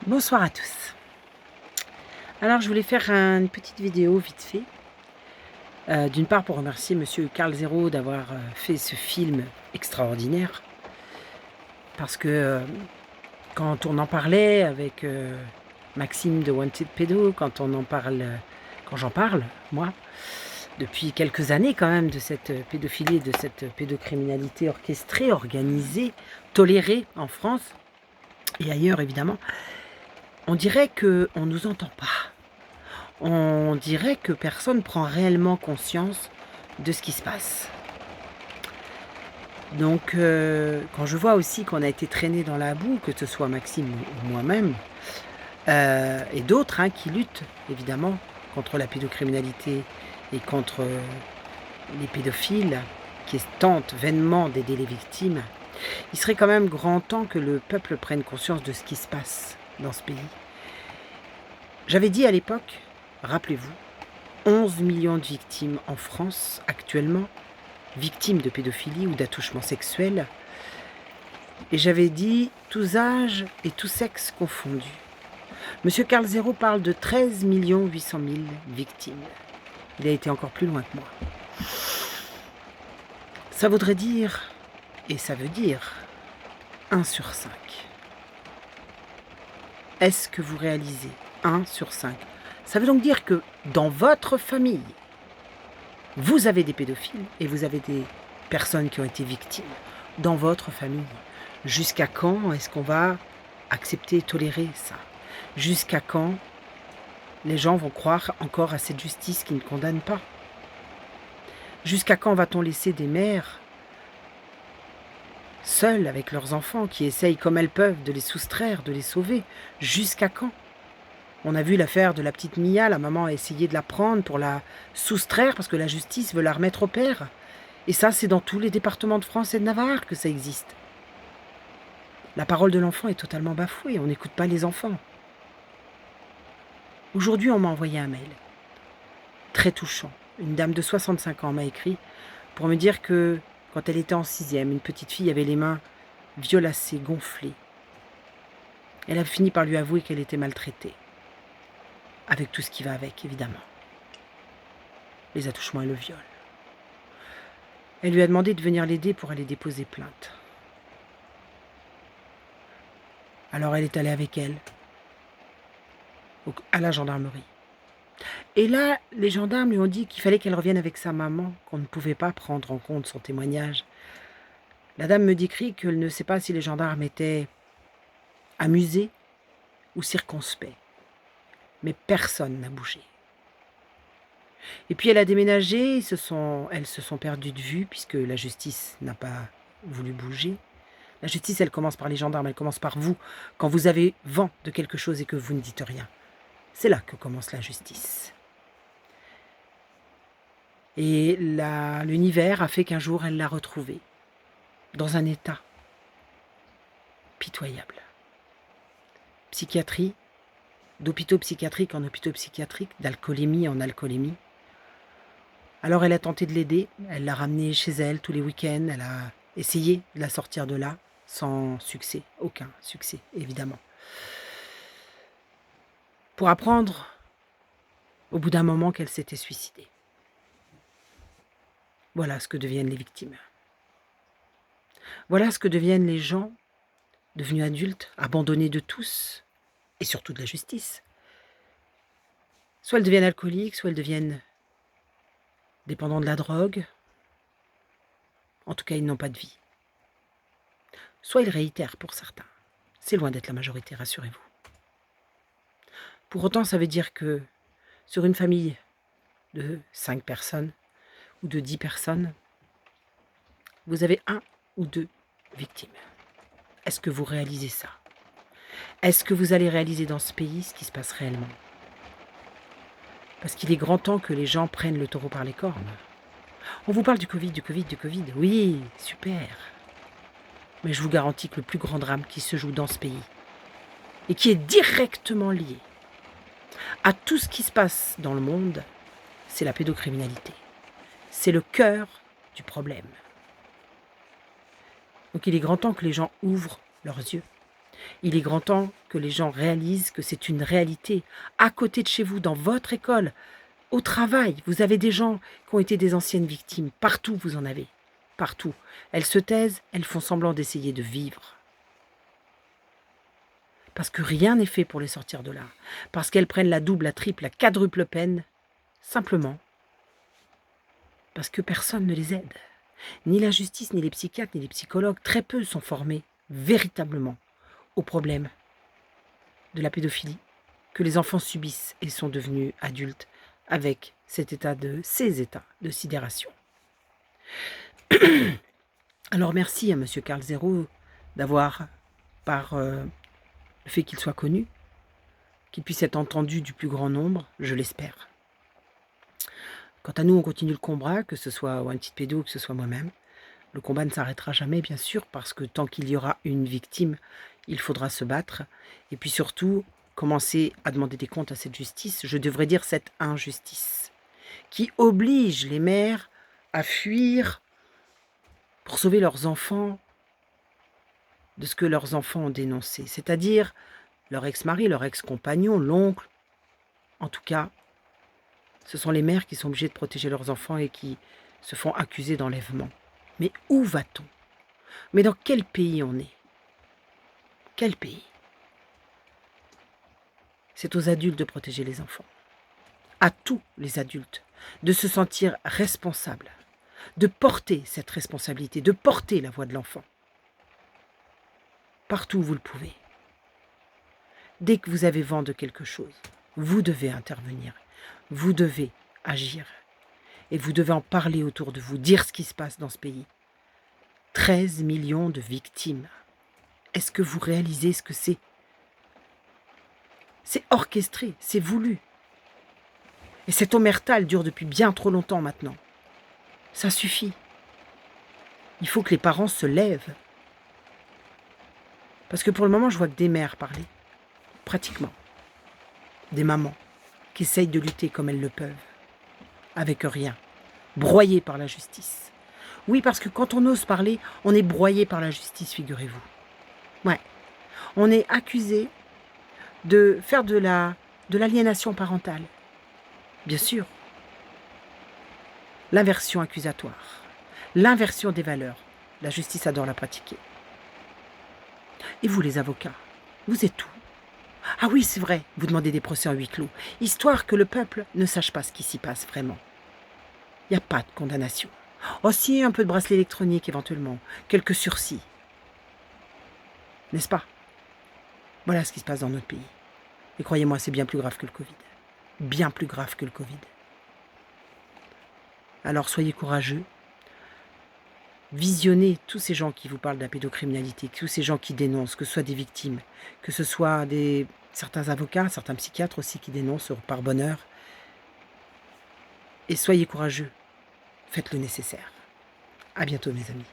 Bonsoir à tous. Alors je voulais faire une petite vidéo vite fait. D'une part pour remercier monsieur Karl Zero d'avoir fait ce film extraordinaire. Parce que quand on en parlait avec Maxime de Wanted Pedo, quand j'en parle, moi, depuis quelques années quand même, de cette pédophilie, de cette pédocriminalité orchestrée, organisée, tolérée en France et ailleurs évidemment, on dirait qu'on ne nous entend pas. On dirait que personne ne prend réellement conscience de ce qui se passe. Donc, quand je vois aussi qu'on a été traîné dans la boue, que ce soit Maxime ou moi-même, et d'autres qui luttent évidemment contre la pédocriminalité et contre les pédophiles qui tentent vainement d'aider les victimes, il serait quand même grand temps que le peuple prenne conscience de ce qui se passe dans ce pays. J'avais dit à l'époque, rappelez-vous, 11 millions de victimes en France actuellement, victimes de pédophilie ou d'attouchement sexuel. Et j'avais dit tous âges et tous sexes confondus. Monsieur Karl Zero parle de 13 800 000 victimes. Il a été encore plus loin que moi. Ça voudrait dire, et ça veut dire, 1 sur 5. Est-ce que vous réalisez 1 sur 5? Ça veut donc dire que dans votre famille, vous avez des pédophiles et vous avez des personnes qui ont été victimes dans votre famille. Jusqu'à quand est-ce qu'on va accepter et tolérer ça? Jusqu'à quand les gens vont croire encore à cette justice qui ne condamne pas? Jusqu'à quand va-t-on laisser des mères seules avec leurs enfants qui essayent comme elles peuvent de les soustraire, de les sauver? Jusqu'à quand? On a vu l'affaire de la petite Mia, la maman a essayé de la prendre pour la soustraire parce que la justice veut la remettre au père. Et ça, c'est dans tous les départements de France et de Navarre que ça existe. La parole de l'enfant est totalement bafouée, on n'écoute pas les enfants. Aujourd'hui, on m'a envoyé un mail, très touchant. Une dame de 65 ans m'a écrit pour me dire que quand elle était en 6e, une petite fille avait les mains violacées, gonflées. Elle a fini par lui avouer qu'elle était maltraitée. Avec tout ce qui va avec, évidemment. Les attouchements et le viol. Elle lui a demandé de venir l'aider pour aller déposer plainte. Alors elle est allée avec elle à la gendarmerie. Et là, les gendarmes lui ont dit qu'il fallait qu'elle revienne avec sa maman, qu'on ne pouvait pas prendre en compte son témoignage. La dame me décrit qu'elle ne sait pas si les gendarmes étaient amusés ou circonspects. Mais personne n'a bougé. Et puis elle a déménagé, elles se sont perdues de vue puisque la justice n'a pas voulu bouger. La justice, elle commence par les gendarmes, elle commence par vous, quand vous avez vent de quelque chose et que vous ne dites rien. C'est là que commence la justice. Et l'univers a fait qu'un jour, elle l'a retrouvée, dans un état pitoyable. Psychiatrie, d'hôpitaux psychiatriques en hôpitaux psychiatriques, d'alcoolémie en alcoolémie. Alors elle a tenté de l'aider, elle l'a ramenée chez elle tous les week-ends, elle a essayé de la sortir de là, sans succès, aucun succès, évidemment. Pour apprendre, au bout d'un moment, qu'elle s'était suicidée. Voilà ce que deviennent les victimes. Voilà ce que deviennent les gens devenus adultes, abandonnés de tous, et surtout de la justice. Soit elles deviennent alcooliques, soit elles deviennent dépendants de la drogue. En tout cas, ils n'ont pas de vie. Soit ils réitèrent pour certains. C'est loin d'être la majorité, rassurez-vous. Pour autant, ça veut dire que sur une famille de 5 personnes ou de 10 personnes, vous avez 1 ou 2 victimes. Est-ce que vous réalisez ça? Est-ce que vous allez réaliser dans ce pays ce qui se passe réellement? Parce qu'il est grand temps que les gens prennent le taureau par les cornes. On vous parle du Covid. Oui, super. Mais je vous garantis que le plus grand drame qui se joue dans ce pays, et qui est directement lié à tout ce qui se passe dans le monde, c'est la pédocriminalité. C'est le cœur du problème. Donc il est grand temps que les gens ouvrent leurs yeux. Il est grand temps que les gens réalisent que c'est une réalité. À côté de chez vous, dans votre école, au travail, vous avez des gens qui ont été des anciennes victimes. Partout, vous en avez. Partout. Elles se taisent, elles font semblant d'essayer de vivre. Parce que rien n'est fait pour les sortir de là. Parce qu'elles prennent la double, la triple, la quadruple peine. Simplement parce que personne ne les aide. Ni la justice, ni les psychiatres, ni les psychologues. Très peu sont formés véritablement au problème de la pédophilie que les enfants subissent et sont devenus adultes avec ces états de sidération. Alors merci à M. Karl Zéro d'avoir, par le fait qu'il soit connu, qu'il puisse être entendu du plus grand nombre, je l'espère. Quant à nous, on continue le combat, que ce soit One Petite Pédo, que ce soit moi-même. Le combat ne s'arrêtera jamais, bien sûr, parce que tant qu'il y aura une victime, il faudra se battre. Et puis surtout, commencer à demander des comptes à cette justice, je devrais dire cette injustice, qui oblige les mères à fuir pour sauver leurs enfants de ce que leurs enfants ont dénoncé. C'est-à-dire leur ex-mari, leur ex-compagnon, l'oncle. En tout cas, ce sont les mères qui sont obligées de protéger leurs enfants et qui se font accuser d'enlèvement. Mais où va-t-on? Mais dans quel pays on est? Quel pays? C'est aux adultes de protéger les enfants. À tous les adultes de se sentir responsables, de porter cette responsabilité, de porter la voix de l'enfant. Partout où vous le pouvez. Dès que vous avez vent de quelque chose, vous devez intervenir. Vous devez agir. Et vous devez en parler autour de vous, dire ce qui se passe dans ce pays. 13 millions de victimes. Est-ce que vous réalisez ce que c'est? C'est orchestré, c'est voulu. Et cette omerta, dure depuis bien trop longtemps maintenant. Ça suffit. Il faut que les parents se lèvent. Parce que pour le moment, je vois que des mères parler. Pratiquement. Des mamans qui essayent de lutter comme elles le peuvent. Avec rien. Broyées par la justice. Oui, parce que quand on ose parler, on est broyé par la justice, figurez-vous. Ouais. On est accusé de faire de l'aliénation parentale. Bien sûr. L'inversion accusatoire. L'inversion des valeurs. La justice adore la pratiquer. Et vous, les avocats, vous êtes où? Ah oui, c'est vrai, vous demandez des procès en huis clos, histoire que le peuple ne sache pas ce qui s'y passe vraiment. Il n'y a pas de condamnation. Oh si, un peu de bracelet électronique éventuellement, quelques sursis. N'est-ce pas? Voilà ce qui se passe dans notre pays. Et croyez-moi, c'est bien plus grave que le Covid. Bien plus grave que le Covid. Alors soyez courageux. Visionnez tous ces gens qui vous parlent de la pédocriminalité, tous ces gens qui dénoncent, que ce soit des victimes, que ce soit certains avocats, certains psychiatres aussi qui dénoncent par bonheur. Et soyez courageux. Faites le nécessaire. À bientôt mes amis.